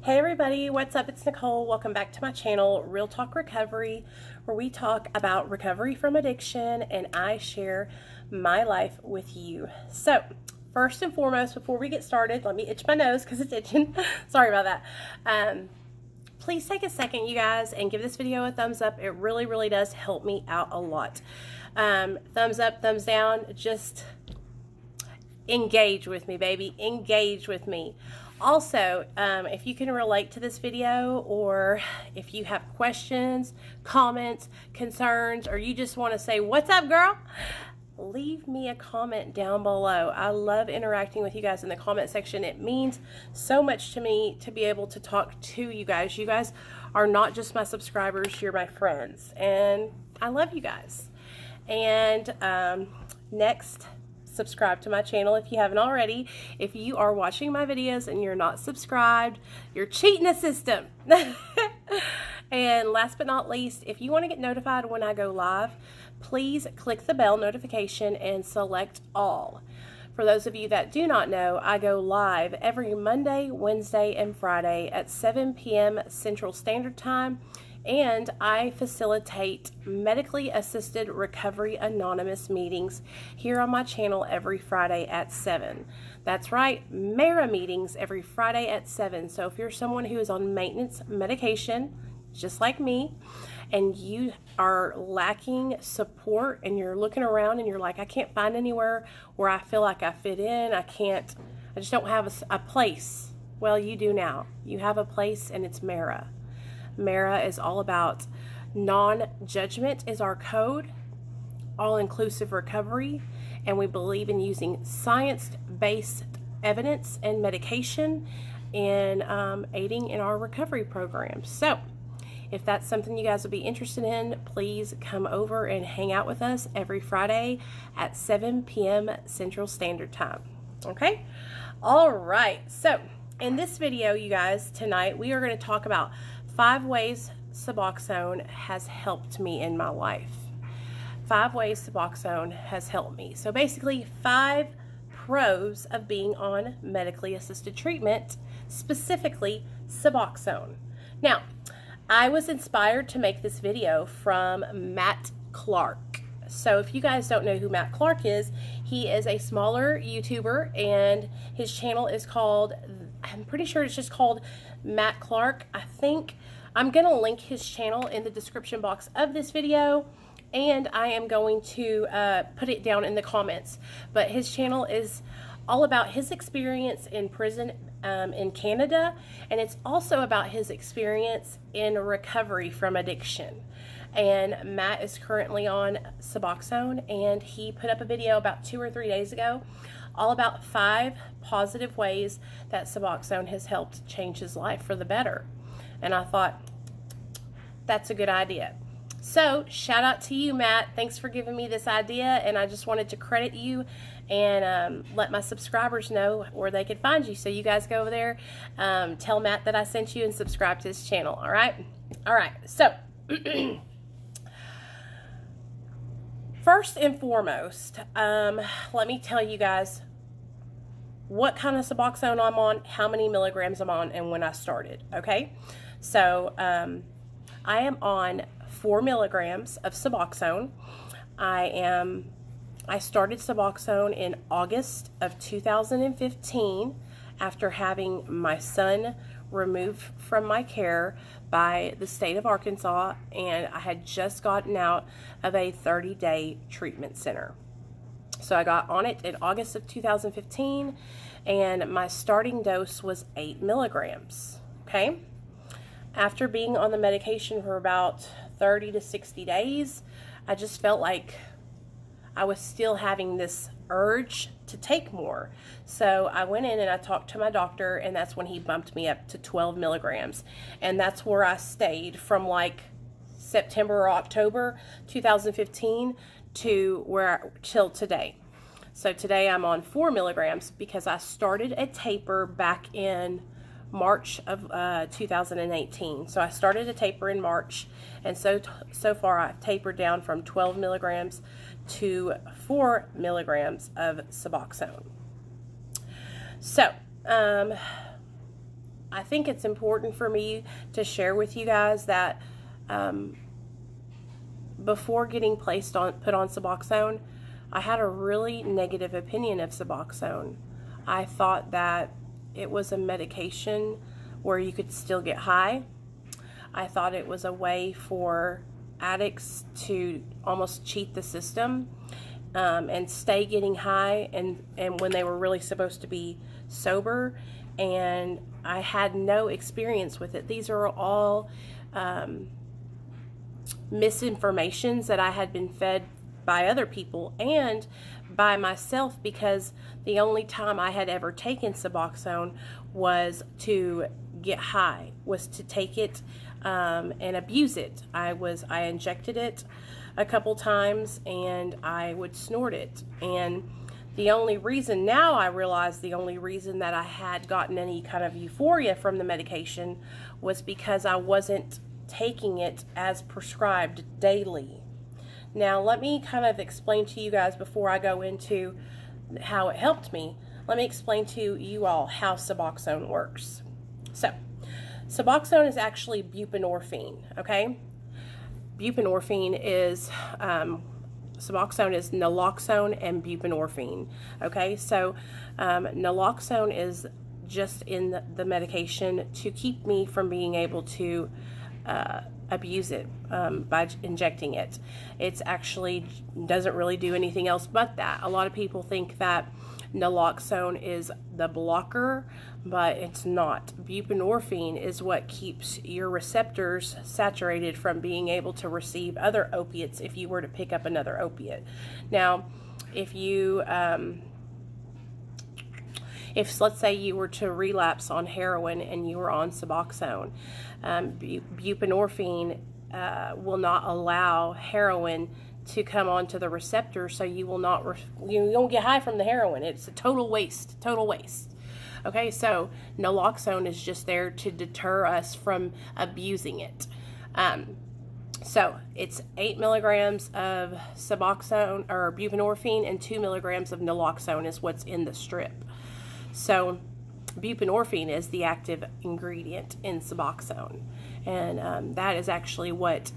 Hey everybody, what's up? It's Nicole. Welcome back to my channel, Real Talk Recovery, where we talk about recovery from addiction and I share my life with you. So, first and foremost, before we get started, let me itch my nose because it's itching. Sorry about that. Please take a second, you guys, and give this video a thumbs up. It really does help me out a lot. Thumbs up, thumbs down, just engage with me, baby. Engage with me. Also, if you can relate to this video, or if you have questions, comments, concerns, or you just want to say, what's up, girl? Leave me a comment down below. I love interacting with you guys in the comment section. It means so much to me to be able to talk to you guys. You guys are not just my subscribers, you're my friends. And I love you guys. And next, subscribe to my channel if you haven't already. If you are watching my videos and you're not subscribed, you're cheating the system. And last but not least, if you want to get notified when I go live, please click the bell notification and select all. For those of you that do not know, I go live every Monday, Wednesday, and Friday at 7 p.m. Central Standard Time. And I facilitate medically assisted recovery anonymous meetings here on my channel every Friday at 7. That's right, MARA meetings every Friday at 7. So if you're someone who is on maintenance medication, just like me, and you are lacking support and you're looking around and you're like, I can't find anywhere where I feel like I fit in, I just don't have a place. Well, you do now. You have a place, and it's MARA. MARA is all about non-judgment is our code, all-inclusive recovery, and we believe in using science-based evidence and medication in aiding in our recovery programs. So if that's something you guys would be interested in, please come over and hang out with us every Friday at 7 p.m. Central Standard Time. Okay? All right. So in this video, you guys, tonight, we are going to talk about 5 ways Suboxone has helped me in my life. 5 ways Suboxone has helped me. So basically 5 pros of being on medically assisted treatment, specifically Suboxone. Now, I was inspired to make this video from Matt Clark. So if you guys don't know who Matt Clark is, he is a smaller YouTuber, and his channel is called, I'm pretty sure it's just called Matt Clark. I think I'm going to link his channel in the description box of this video, and I am going to put it down in the comments. But his channel is all about his experience in prison in Canada, and it's also about his experience in recovery from addiction. And Matt is currently on Suboxone, and he put up a video about 2 or 3 days ago all about 5 positive ways that Suboxone has helped change his life for the better. And I thought, that's a good idea. So shout out to you, Matt. Thanks for giving me this idea, and I just wanted to credit you and let my subscribers know where they could find you. So you guys go over there, tell Matt that I sent you, and subscribe to his channel. All right? All right. So first and foremost, let me tell you guys what kind of Suboxone I'm on, how many milligrams I'm on, and when I started. Okay? So I am on 4 milligrams of Suboxone. I started Suboxone in August of 2015 after having my son removed from my care by the state of Arkansas, and I had just gotten out of a 30-day treatment center. So I got on it in August of 2015, and my starting dose was 8 milligrams. Okay? After being on the medication for about 30 to 60 days, I just felt like I was still having this urge to take more. So I went in and I talked to my doctor, and that's when he bumped me up to 12 milligrams. And that's where I stayed from like September or October 2015 to till today. So today I'm on 4 milligrams because I started a taper back in March of 2018. So I started a taper in March, and so far I've tapered down from 12 milligrams to 4 milligrams of Suboxone. So I think it's important for me to share with you guys that before getting put on Suboxone, I had a really negative opinion of Suboxone. I thought that it was a medication where you could still get high. I thought it was a way for addicts to almost cheat the system and stay getting high and when they were really supposed to be sober. And I had no experience with it. These are all misinformations that I had been fed by other people and by myself, because the only time I had ever taken Suboxone was to get high, was to take it and abuse it. I injected it a couple times and I would snort it. And the only reason, now I realize the only reason that I had gotten any kind of euphoria from the medication was because I wasn't taking it as prescribed daily. Now, let me kind of explain to you guys before I go into how it helped me. Let me explain to you all how Suboxone works. So, Suboxone is actually buprenorphine, okay? Buprenorphine is, Suboxone is naloxone and buprenorphine, okay? So, naloxone is just in the medication to keep me from being able to abuse it by injecting it. It's actually doesn't really do anything else but that. A lot of people think that naloxone is the blocker, but it's not. Buprenorphine is what keeps your receptors saturated from being able to receive other opiates if you were to pick up another opiate. Now, if you if let's say you were to relapse on heroin and you were on Suboxone, buprenorphine will not allow heroin to come onto the receptor, so you will not you don't get high from the heroin. It's a total waste. Okay, so naloxone is just there to deter us from abusing it. So it's 8 milligrams of Suboxone or buprenorphine and 2 milligrams of naloxone is what's in the strip. So buprenorphine is the active ingredient in Suboxone, and that is actually what,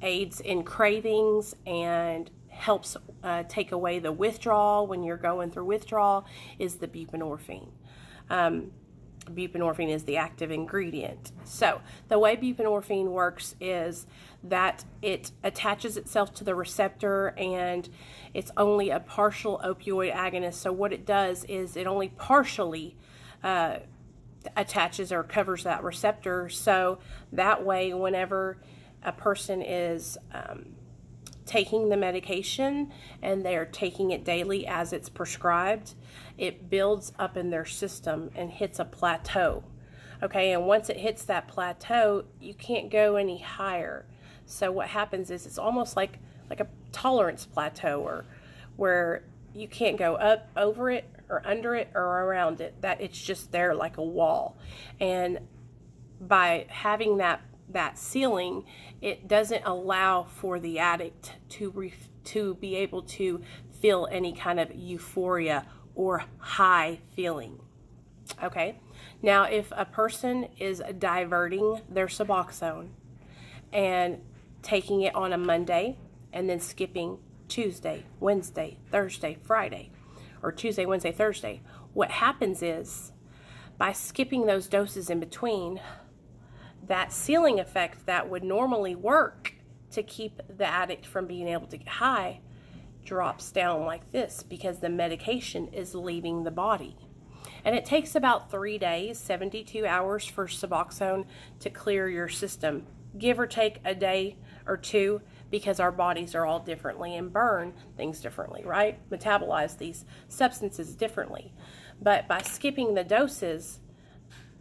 aids in cravings and helps take away the withdrawal when you're going through withdrawal, is the buprenorphine. Buprenorphine is the active ingredient. So the way buprenorphine works is that it attaches itself to the receptor, and it's only a partial opioid agonist. So what it does is it only partially attaches or covers that receptor. So that way, whenever a person is taking the medication and they're taking it daily as it's prescribed, it builds up in their system and hits a plateau. Okay, and once it hits that plateau, you can't go any higher. So what happens is it's almost like a tolerance plateau, or where you can't go up over it or under it or around it, that it's just there like a wall. And by having that ceiling, it doesn't allow for the addict to be able to feel any kind of euphoria or high feeling. Okay, now if a person is diverting their Suboxone and taking it on a Monday and then skipping Tuesday, Wednesday, Thursday, Friday, or Tuesday, Wednesday, Thursday, what happens is, by skipping those doses in between, that ceiling effect that would normally work to keep the addict from being able to get high drops down like this, because the medication is leaving the body. And it takes about 3 days, 72 hours for Suboxone to clear your system, give or take a day or two, because our bodies are all differently and burn things differently, right? Metabolize these substances differently. But by skipping the doses,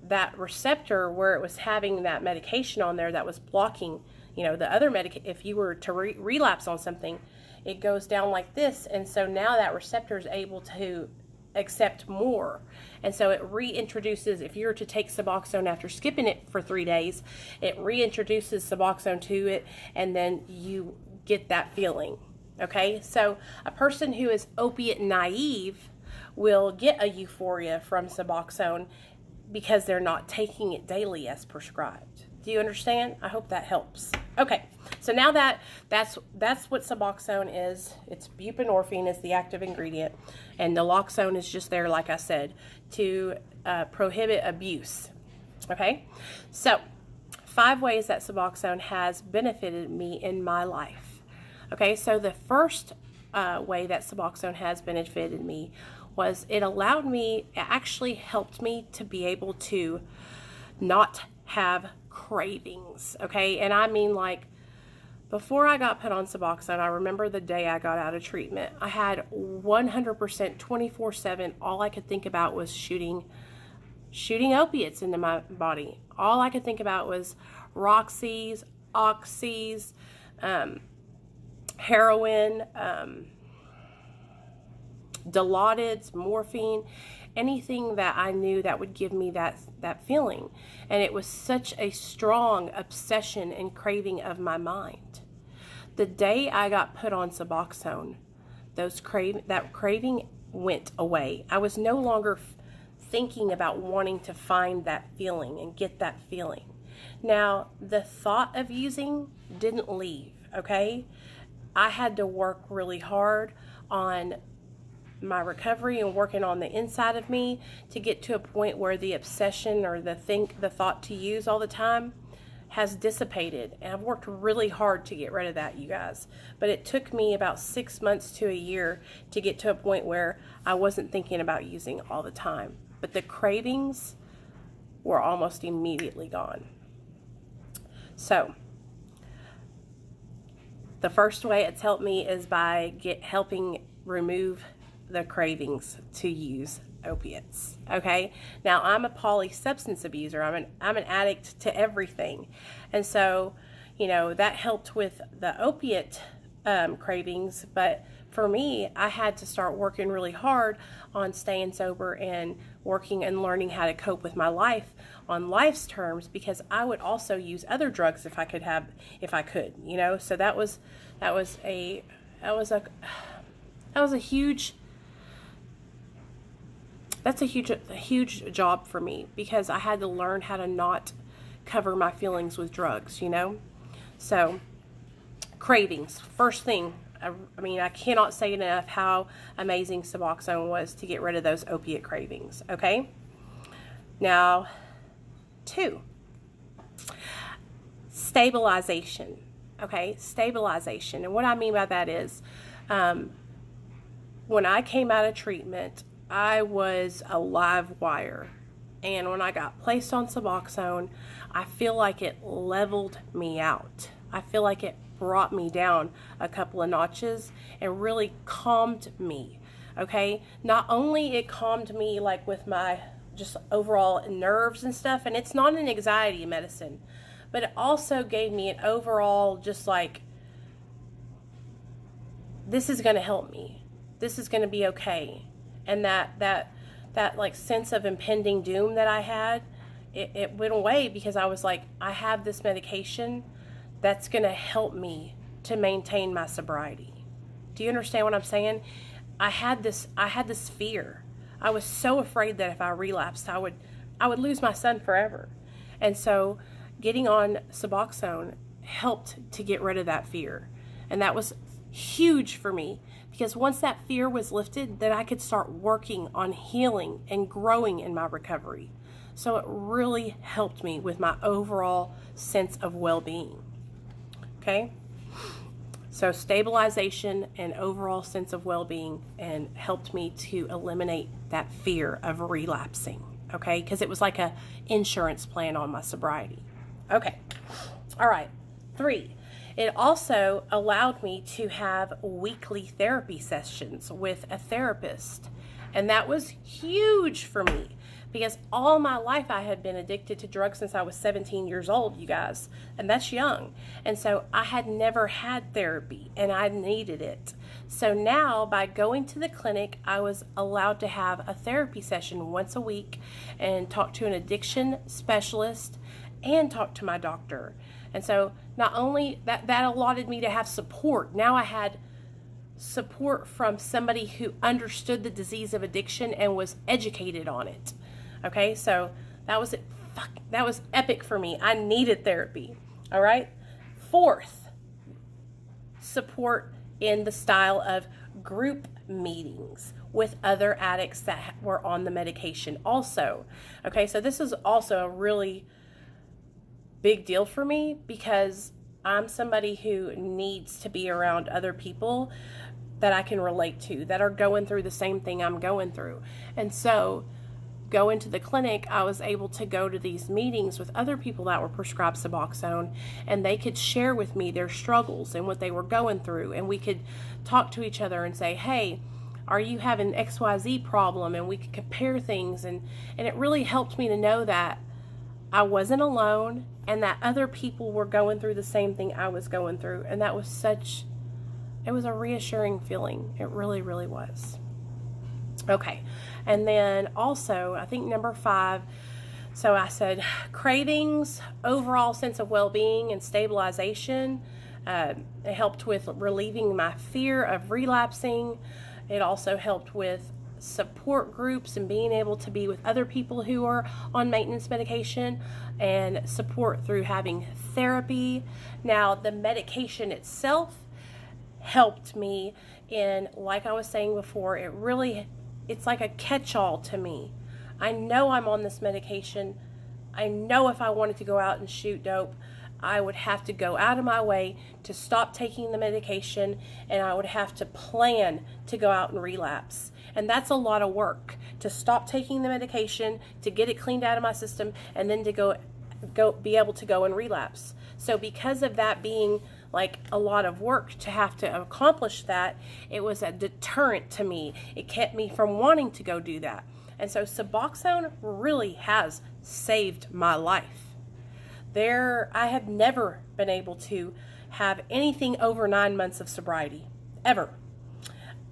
that receptor where it was having that medication on there that was blocking, the other if you were to relapse on something, it goes down like this. And so now that receptor is able to accept more. And so it reintroduces, if you were to take Suboxone after skipping it for 3 days, it reintroduces Suboxone to it, and then you get that feeling. Okay, so a person who is opiate naive will get a euphoria from Suboxone because they're not taking it daily as prescribed. Do you understand? I hope that helps. Okay, so now that's what Suboxone is. It's buprenorphine is the active ingredient, and naloxone is just there, like I said, to prohibit abuse. Okay, so 5 ways that Suboxone has benefited me in my life. Okay, so the first way that Suboxone has benefited me was it actually helped me to be able to not have cravings. Okay, and I mean, like, before I got put on Suboxone, I remember the day I got out of treatment, I had 100% 24/7, all I could think about was shooting opiates into my body. All I could think about was Roxy's, Oxys, heroin, Dilaudid, morphine, anything that I knew that would give me that feeling. And it was such a strong obsession and craving of my mind. The day I got put on Suboxone, that craving went away. I was no longer thinking about wanting to find that feeling and get that feeling. Now, the thought of using didn't leave, okay? I had to work really hard on my recovery and working on the inside of me to get to a point where the obsession or the thought to use all the time has dissipated. And I've worked really hard to get rid of that, you guys. But it took me about 6 months to a year to get to a point where I wasn't thinking about using all the time. But the cravings were almost immediately gone. So the first way it's helped me is by helping remove the cravings to use opiates. Okay, now I'm a polysubstance abuser. I'm an addict to everything, and so that helped with the opiate cravings. But for me, I had to start working really hard on staying sober and working and learning how to cope with my life on life's terms, because I would also use other drugs if I could. So that was a huge. That's a huge job for me, because I had to learn how to not cover my feelings with drugs, So, cravings. First thing, I cannot say enough how amazing Suboxone was to get rid of those opiate cravings, okay? Now, 2, stabilization, okay? Stabilization. And what I mean by that is, when I came out of treatment, I was a live wire. And when I got placed on Suboxone, I feel like it leveled me out. I feel like it brought me down a couple of notches and really calmed me. Okay? Not only it calmed me like with my just overall nerves and stuff, and it's not an anxiety medicine, but it also gave me an overall just like, this is going to help me. This is going to be okay. And that like sense of impending doom that I had, it went away, because I was like, I have this medication that's going to help me to maintain my sobriety. Do you understand what I'm saying? I had this fear. I was so afraid that if I relapsed, I would lose my son forever. And so getting on Suboxone helped to get rid of that fear. And that was huge for me, because once that fear was lifted, then I could start working on healing and growing in my recovery. So it really helped me with my overall sense of well-being. Okay? So stabilization and overall sense of well-being, and helped me to eliminate that fear of relapsing. Okay? Because it was like a insurance plan on my sobriety. Okay. All right. 3. It also allowed me to have weekly therapy sessions with a therapist. And that was huge for me, because all my life I had been addicted to drugs since I was 17 years old, you guys. And that's young. And so I had never had therapy, and I needed it. So now, by going to the clinic, I was allowed to have a therapy session once a week and talk to an addiction specialist and talk to my doctor. And so not only that allotted me to have support, now I had support from somebody who understood the disease of addiction and was educated on it. Okay, so That was it. Fuck, that was epic for me. I needed therapy. All right. Fourth, support in the style of group meetings with other addicts that were on the medication also. Okay, so this is also a really big deal for me because I'm somebody who needs to be around other people that I can relate to, that are going through the same thing I'm going through. And so going to the clinic, I was able to go to these meetings with other people that were prescribed Suboxone, and they could share with me their struggles and what they were going through, and we could talk to each other and say, hey, are you having XYZ problem? And we could compare things, and it really helped me to know that I wasn't alone and that other people were going through the same thing I was going through. And that was it was a reassuring feeling. It really, really was. Okay, and then also, I think number 5, so I said cravings, overall sense of well-being and stabilization. It helped with relieving my fear of relapsing. It also helped with support groups and being able to be with other people who are on maintenance medication, and support through having therapy. Now, the medication itself helped me in, like I was saying before, it's like a catch-all to me. I know I'm on this medication. I know if I wanted to go out and shoot dope, I would have to go out of my way to stop taking the medication, and I would have to plan to go out and relapse. And that's a lot of work, to stop taking the medication, to get it cleaned out of my system, and then to go be able to go and relapse. So because of that being like a lot of work to have to accomplish that, it was a deterrent to me. It kept me from wanting to go do that. And so Suboxone really has saved my life. I have never been able to have anything over 9 months of sobriety, ever.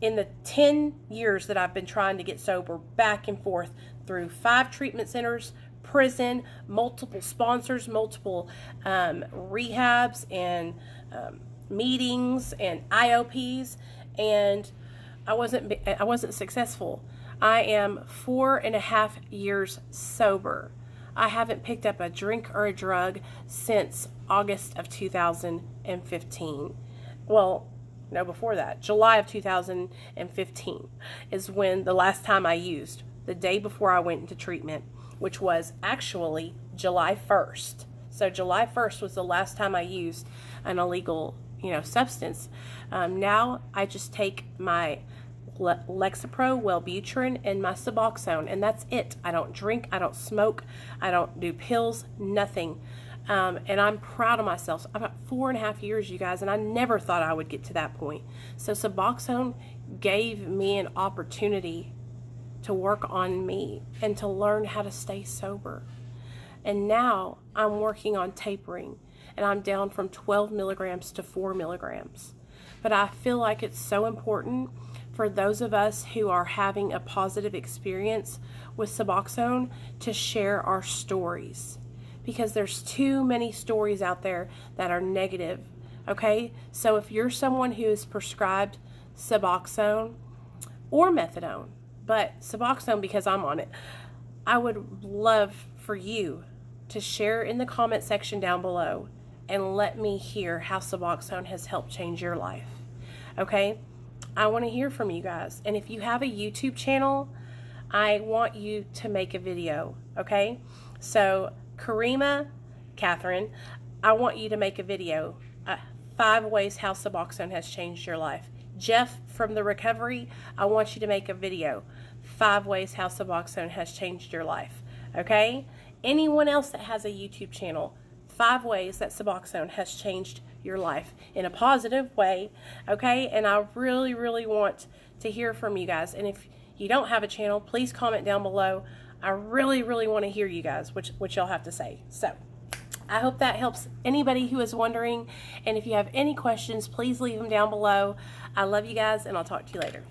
In the 10 years that I've been trying to get sober, back and forth through 5 treatment centers, prison, multiple sponsors, multiple rehabs and meetings and IOPs, and I wasn't successful. I am 4.5 years sober. I haven't picked up a drink or a drug since August of 2015. Well, no, before that, July of 2015 is when the last time I used, the day before I went into treatment, which was actually July 1st. So July 1st was the last time I used an illegal, substance. Now I just take my Lexapro, Wellbutrin, and my Suboxone, and that's it. I don't drink, I don't smoke, I don't do pills, nothing. And I'm proud of myself. I've got 4.5 years, you guys, and I never thought I would get to that point. So Suboxone gave me an opportunity to work on me and to learn how to stay sober. And now I'm working on tapering, and I'm down from 12 milligrams to 4 milligrams. But I feel like it's so important for those of us who are having a positive experience with Suboxone to share our stories, because there's too many stories out there that are negative. Okay, so if you're someone who is prescribed Suboxone or methadone, but Suboxone because I'm on it, I would love for you to share in the comment section down below and let me hear how Suboxone has helped change your life. Okay, I want to hear from you guys. And if you have a YouTube channel, I want you to make a video. Okay, so Catherine, I want you to make a video, 5 ways how Suboxone has changed your life. Jeff from the recovery, I want you to make a video, 5 ways how Suboxone has changed your life. Okay, anyone else that has a YouTube channel, 5 ways that Suboxone has changed your life in a positive way. Okay, and I really, really want to hear from you guys. And if you don't have a channel, please comment down below. I really, really want to hear you guys, what y'all have to say. So I hope that helps anybody who is wondering. And if you have any questions, please leave them down below. I love you guys, and I'll talk to you later.